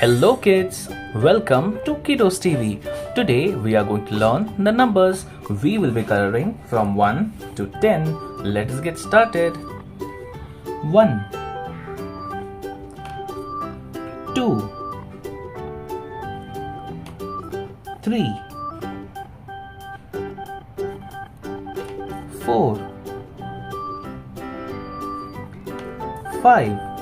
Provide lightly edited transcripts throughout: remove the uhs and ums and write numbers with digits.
Hello kids, welcome to KiddosTV. Today we are going to learn the numbers. We will be coloring from 1 to 10. Let's get started. 1 2 3 4 5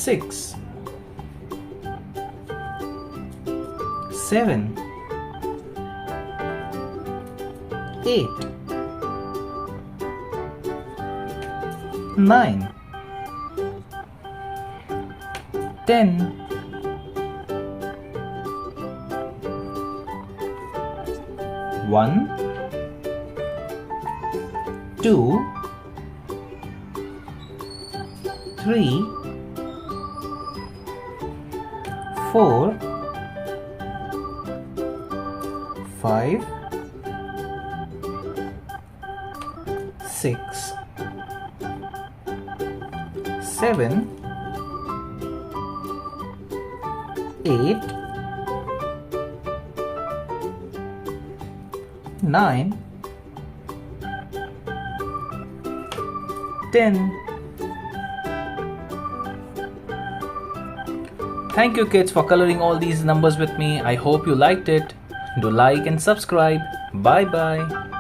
6 7 8 9 10 1 2 3 4 5 6 7 8 9 10. Thank you kids for coloring all these numbers with me. I hope you liked it. Do like and subscribe. Bye bye.